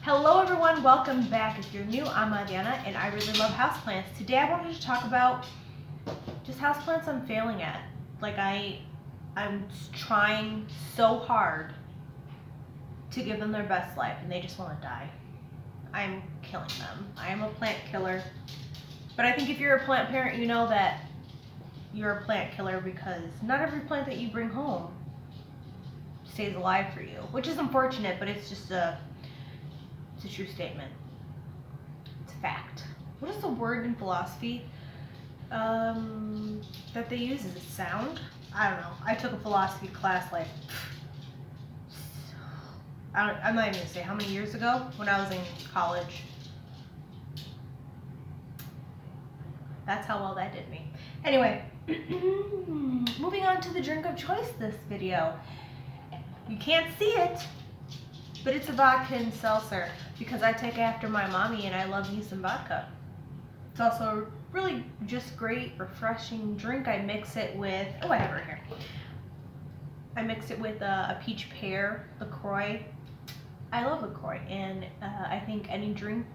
Hello everyone, welcome back. If you're new, I'm Adriana and I really love houseplants. Today I wanted to talk about just houseplants I'm failing at. Like I'm trying so hard to give them their best life and they just want to die. I'm killing them. I am a plant killer. But I think if you're a plant parent, you know that you're a plant killer because not every plant that you bring home stays alive for you, which is unfortunate, but it's a true statement. It's a fact. What is the word in philosophy that they use? Is it sound? I don't know. I took a philosophy class like, I'm not even going to say how many years ago when I was in college. That's how well that did me. Anyway, moving on to the drink of choice this video. You can't see it, but it's a vodka and seltzer because I take after my mommy and I love me some vodka. It's also a really just great, refreshing drink. I mix it with, I have it right here. I mix it with a peach pear LaCroix. I love LaCroix, and I think any drink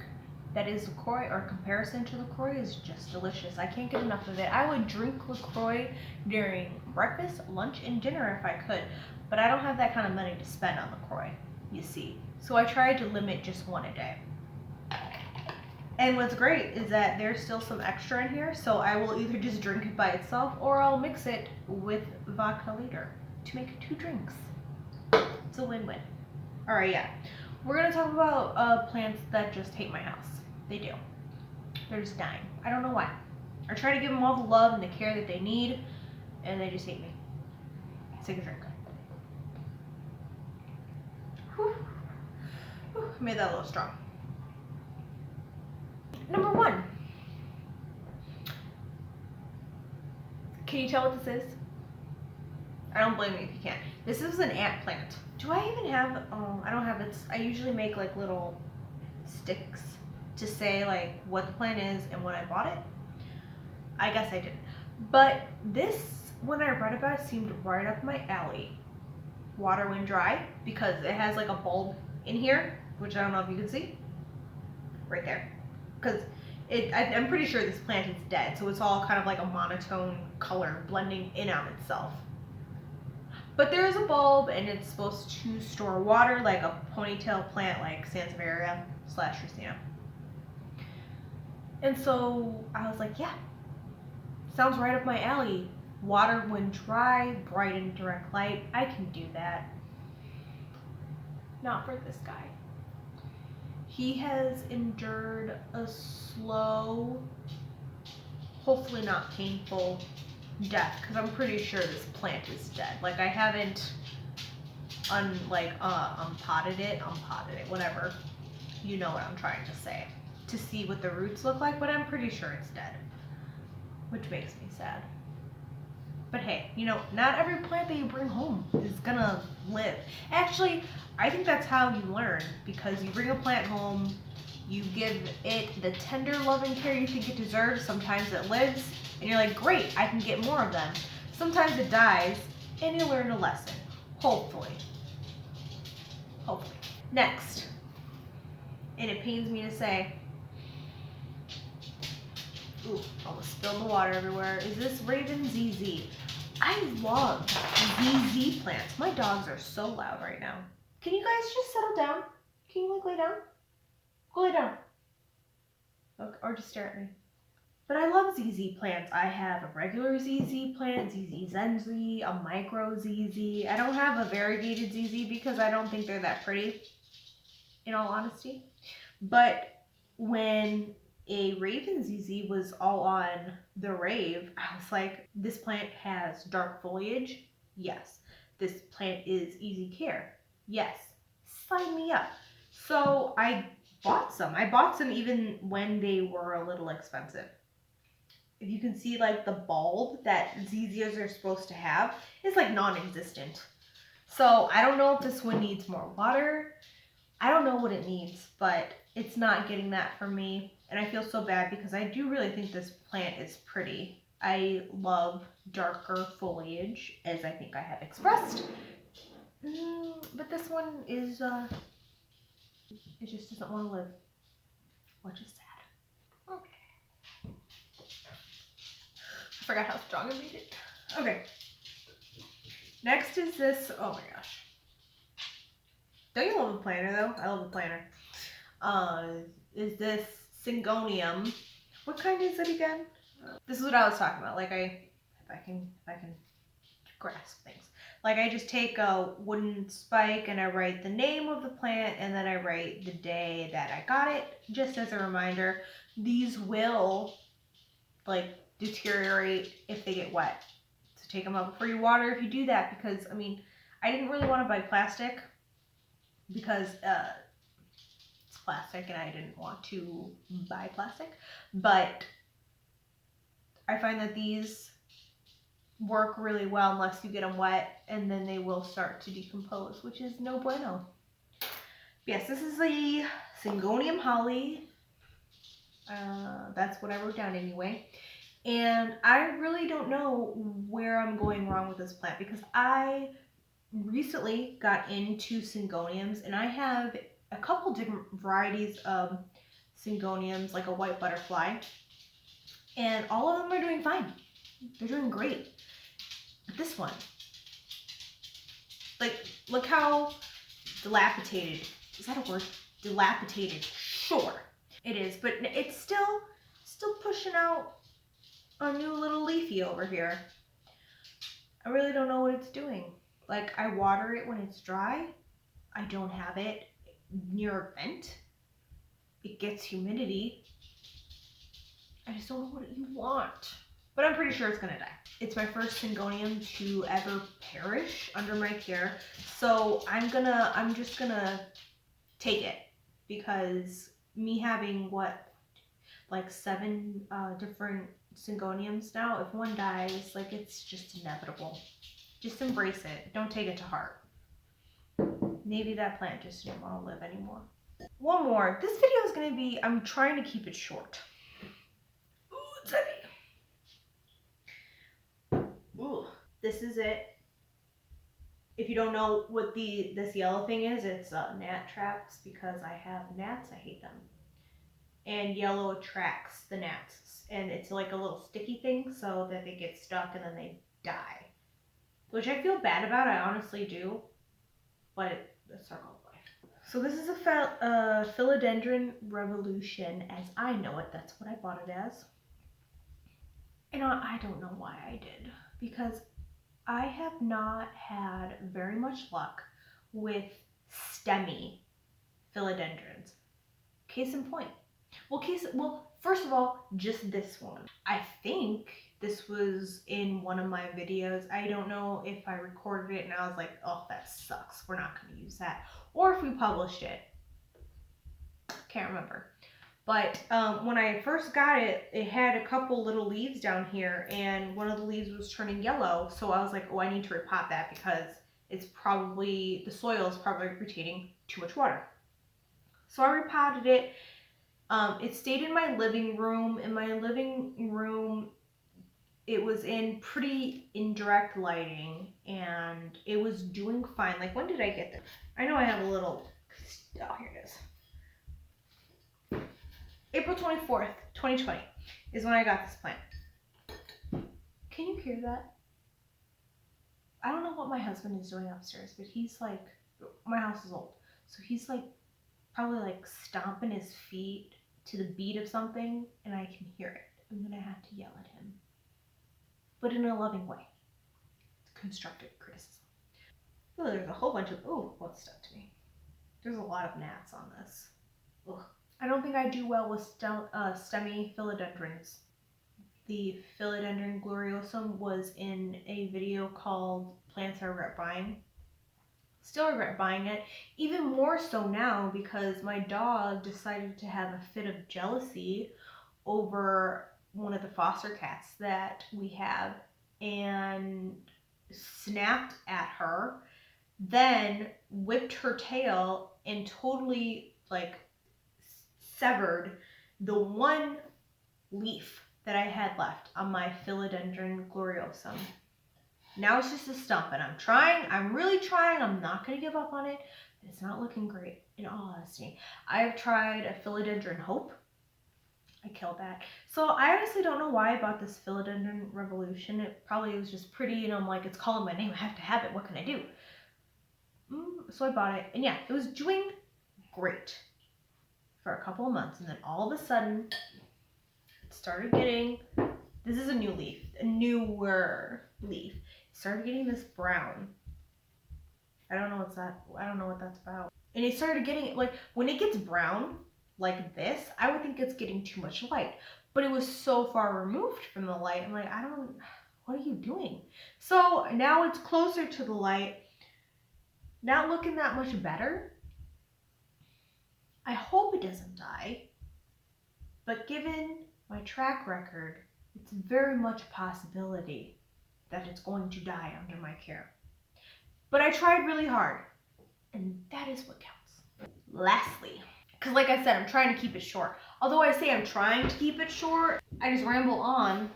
that is LaCroix or comparison to LaCroix is just delicious. I can't get enough of it. I would drink LaCroix during breakfast, lunch, and dinner if I could, but I don't have that kind of money to spend on LaCroix, you see. So I try to limit just one a day. And what's great is that there's still some extra in here, so I will either just drink it by itself or I'll mix it with vodka later to make 2 drinks. It's a win-win. All right, yeah. We're gonna talk about plants that just hate my house. They do. They're just dying. I don't know why. I try to give them all the love and the care that they need, and they just hate me. Take a drink. Whew. Whew. I made that a little strong. Number 1. Can you tell what this is? I don't blame you if you can't. This is an ant plant. Do I even have, I don't have it. I usually make like little sticks to say like what the plant is and when I bought it. I guess I didn't. But this, when I read about it, seemed right up my alley. Water when dry, because it has like a bulb in here, which I don't know if you can see. Right there. Because I'm pretty sure this plant is dead, so it's all kind of like a monotone color blending in on itself. But there is a bulb, and it's supposed to store water like a ponytail plant like Sansevieria / Racina. And so I was like, yeah, sounds right up my alley. Water when dry, bright and direct light, I can do that. Not for this guy. He has endured a slow, hopefully not painful death, because I'm pretty sure this plant is dead. Like I haven't unpotted it, whatever. You know what I'm trying to say. To see what the roots look like, but I'm pretty sure it's dead. Which makes me sad. But hey, you know, not every plant that you bring home is gonna live. Actually, I think that's how you learn, because you bring a plant home, you give it the tender love and care you think it deserves. Sometimes it lives, and you're like, great, I can get more of them. Sometimes it dies, and you learn a lesson. Hopefully. Hopefully. Next, and it pains me to say, ooh, almost spilled the water everywhere, is this Raven ZZ. I love ZZ plants. My dogs are so loud right now. Can you guys just settle down? Can you like lay down? Go lay down. Look, or just stare at me. But I love ZZ plants. I have a regular ZZ plant, ZZ Zenzi, a micro ZZ. I don't have a variegated ZZ because I don't think they're that pretty, in all honesty. But when a Raven ZZ was all on the rave, I was like, this plant has dark foliage. Yes. This plant is easy care. Yes. Sign me up. So I bought some. I bought some even when they were a little expensive. If you can see like the bulb that ZZs are supposed to have is like non-existent. So I don't know if this one needs more water. I don't know what it needs, but it's not getting that from me. And I feel so bad because I do really think this plant is pretty. I love darker foliage, as I think I have expressed. But this one is It just doesn't want to live, which is sad. Okay. I forgot how strong I made it. Okay. Next is this, oh my gosh. Don't you love a planner though? I love a planner. Is this Syngonium. What kind is it again? This is what I was talking about. Like if I can grasp things. Like I just take a wooden spike and I write the name of the plant and then I write the day that I got it, just as a reminder. These will like deteriorate if they get wet. So take them out before you water if you do that, because I mean, I didn't really want to buy plastic because it's plastic and I didn't want to buy plastic, but I find that these work really well unless you get them wet, and then they will start to decompose, which is no bueno. Yes, this is the Syngonium Holly. That's what I wrote down anyway. And I really don't know where I'm going wrong with this plant, because I recently got into Syngoniums, and I have a couple different varieties of Syngoniums, like a white butterfly, and all of them are doing fine. They're doing great. But this one, like, look how dilapidated, is that a word? Dilapidated, sure it is, but it's still pushing out a new little leafy over here. I really don't know what it's doing. Like, I water it when it's dry. I don't have it near a vent. It gets humidity. I just don't know what you want. But I'm pretty sure it's gonna die. It's my first Syngonium to ever perish under my care. So I'm just gonna take it, because me having like 7 different Syngoniums now, if one dies, like, it's just inevitable. Just embrace it. Don't take it to heart. Maybe that plant just didn't want to live anymore. One more. This video is going to be, I'm trying to keep it short. Ooh, it's heavy. Ooh, this is it. If you don't know what this yellow thing is, it's gnat traps, because I have gnats. I hate them. And yellow attracts the gnats. And it's like a little sticky thing so that they get stuck and then they die. Which I feel bad about, I honestly do. But it's circle of life. So this is a Philodendron Revolution, as I know it. That's what I bought it as. And I don't know why I did, because I have not had very much luck with stemmy philodendrons. Case in point. Well, first of all, just this one. I think this was in one of my videos. I don't know if I recorded it and I was like, oh, that sucks, we're not going to use that. Or if we published it. Can't remember. But when I first got it, it had a couple little leaves down here, and one of the leaves was turning yellow. So I was like, oh, I need to repot that, because it's probably, the soil is probably retaining too much water. So I repotted it. It stayed in my living room. In my living room, it was in pretty indirect lighting, and it was doing fine. Like, when did I get this? I know I have a little, oh, here it is. April 24th, 2020 is when I got this plant. Can you hear that? I don't know what my husband is doing upstairs, but he's like, my house is old, so he's like probably like stomping his feet to the beat of something, and I can hear it. I'm gonna have to yell at him, but in a loving way. It's constructive criticism. Oh, there's a whole bunch of, oh, what stuck to me. There's a lot of gnats on this. Ugh. I don't think I do well with stemmy philodendrons. The Philodendron gloriosum was in a video called Plants I Regret Buying. Still regret buying it, even more so now, because my dog decided to have a fit of jealousy over one of the foster cats that we have, and snapped at her, then whipped her tail and totally like severed the one leaf that I had left on my Philodendron gloriosum. Now it's just a stump, and I'm really trying. I'm not going to give up on it. It's not looking great, in all honesty. I've tried a Philodendron Hope. I killed that. So I honestly don't know why I bought this Philodendron Revolution. It probably was just pretty, and I'm like, it's calling my name. I have to have it. What can I do? So I bought it, and yeah, it was doing great for a couple of months, and then all of a sudden, it started getting. This is a new leaf, a newer leaf. It started getting this brown. I don't know what's that. I don't know what that's about. And it started getting, like, when it gets brown like this, I would think it's getting too much light. But it was so far removed from the light. I'm like, what are you doing? So now it's closer to the light. Not looking that much better. I hope it doesn't die. But given my track record, it's very much a possibility that it's going to die under my care. But I tried really hard, and that is what counts. Lastly, because like I said, I'm trying to keep it short. Although I say I'm trying to keep it short, I just ramble on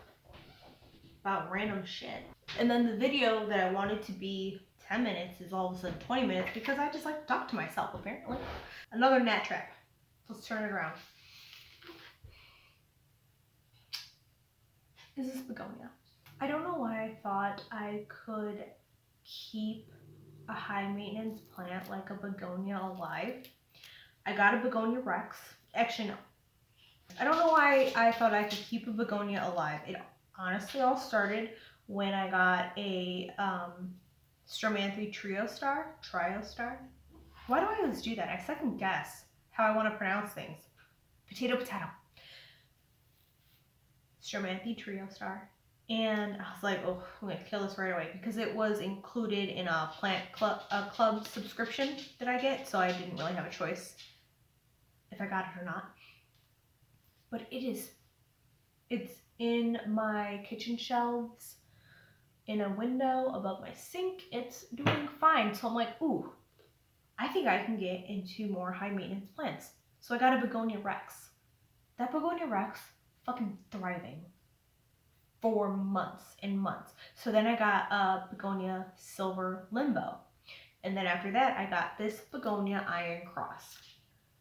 about random shit. And then the video that I wanted to be 10 minutes is all of a sudden 20 minutes because I just like to talk to myself, apparently. Another gnat trap. Let's turn it around. Is this Begonia? I don't know why I thought I could keep a high maintenance plant like a Begonia alive. I got a Begonia Rex. Actually, no. I don't know why I thought I could keep a Begonia alive. It honestly all started when I got a Stromanthe Triostar. Why do I always do that? I second guess how I want to pronounce things. Potato. Stromanthe Triostar. And I was like, oh, I'm going to kill this right away because it was included in a club subscription that I get, so I didn't really have a choice if I got it or not. But it's in my kitchen shelves in a window above my sink. It's doing fine. So I'm like, ooh, I think I can get into more high maintenance plants. So I got a Begonia Rex. That Begonia Rex, fucking thriving for months and months. So then I got a Begonia Silver Limbo. And then after that, I got this Begonia Iron Cross.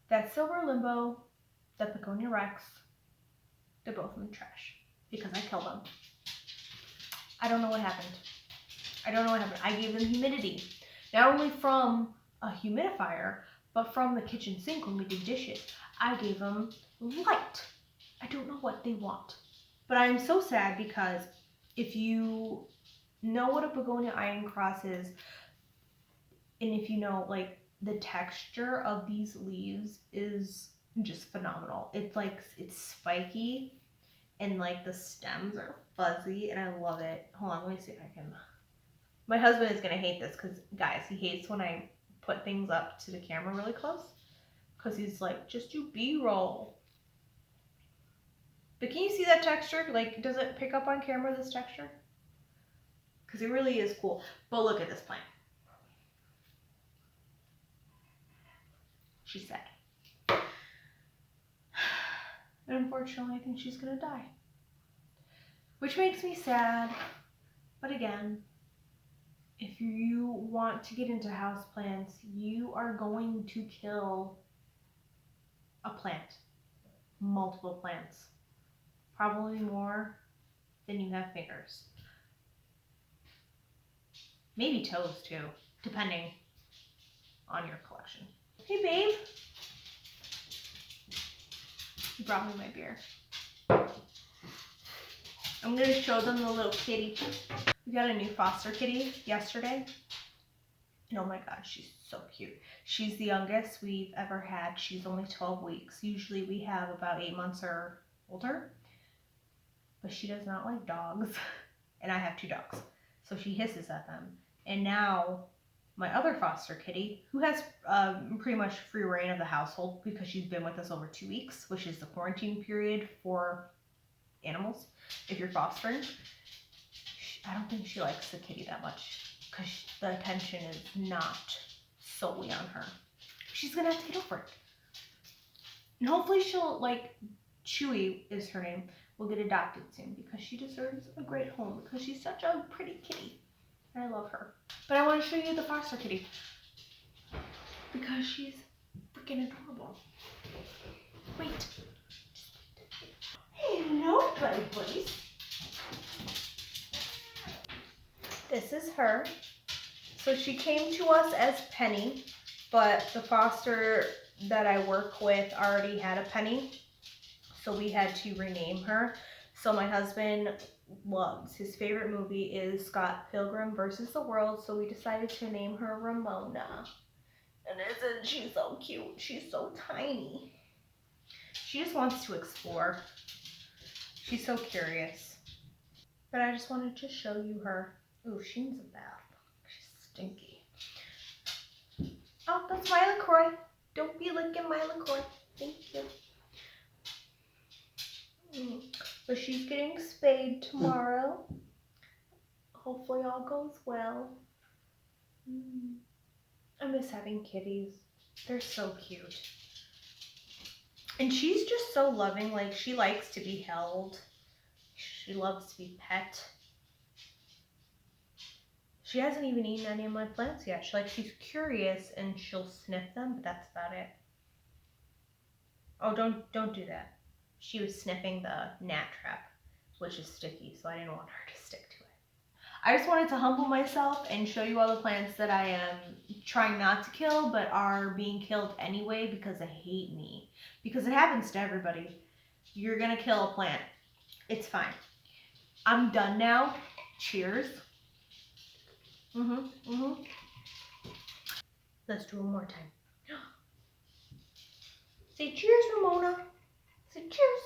That Silver Limbo, that Begonia Rex, they're both in the trash because I killed them. I don't know what happened. I gave them humidity. Not only from a humidifier, but from the kitchen sink when we did dishes. I gave them light. I don't know what they want. But I'm so sad because if you know what a Begonia Iron Cross is, and if you know, like, the texture of these leaves is just phenomenal. It's spiky, and like the stems are fuzzy, and I love it. Hold on, let me see if I can. My husband is gonna hate this because, guys, he hates when I put things up to the camera really close because he's like, just do B-roll. But can you see that texture? Like, does it pick up on camera, this texture? Because it really is cool. But look at this plant. She's sad. And unfortunately, I think she's gonna die. Which makes me sad. But again, if you want to get into houseplants, you are going to kill a plant. Multiple plants. Probably more than you have fingers. Maybe toes too, depending on your collection. Hey babe. He brought me my beer. I'm going to show them the little kitty. We got a new foster kitty yesterday. And oh my god, she's so cute. She's the youngest we've ever had. She's only 12 weeks. Usually we have about 8 months or older. But she does not like dogs. And I have 2 dogs. So she hisses at them. And now my other foster kitty, who has pretty much free reign of the household because she's been with us over 2 weeks, which is the quarantine period for animals. If you're fostering, I don't think she likes the kitty that much because the attention is not solely on her. She's gonna have to get over it. And hopefully she'll, like, Chewy is her name, will get adopted soon because she deserves a great home because she's such a pretty kitty. And I love her. But I want to show you the foster kitty. because she's freaking adorable. Wait. Hello, buddies. This is her. So she came to us as Penny, but the foster that I work with already had a Penny, so we had to rename her. So my husband loves, his favorite movie is Scott Pilgrim versus the World, so we decided to name her Ramona. And isn't she so cute? She's so tiny. She just wants to explore. She's so curious. But I just wanted to show you her. Ooh, she needs a bath. She's stinky. Oh, that's my LaCroix. Don't be licking my LaCroix. Thank you. But she's getting spayed tomorrow. Hopefully all goes well. I miss having kitties. They're so cute. And she's just so loving. Like, she likes to be held. She loves to be pet. She hasn't even eaten any of my plants yet. She's curious and she'll sniff them, but that's about it. Oh, don't do that. She was sniffing the gnat trap, which is sticky, so I didn't want her to stick to it. I just wanted to humble myself and show you all the plants that I am trying not to kill, but are being killed anyway because they hate me. Because it happens to everybody. You're gonna kill a plant. It's fine. I'm done now. Cheers. Let's do it one more time. Say cheers, Ramona. Say cheers.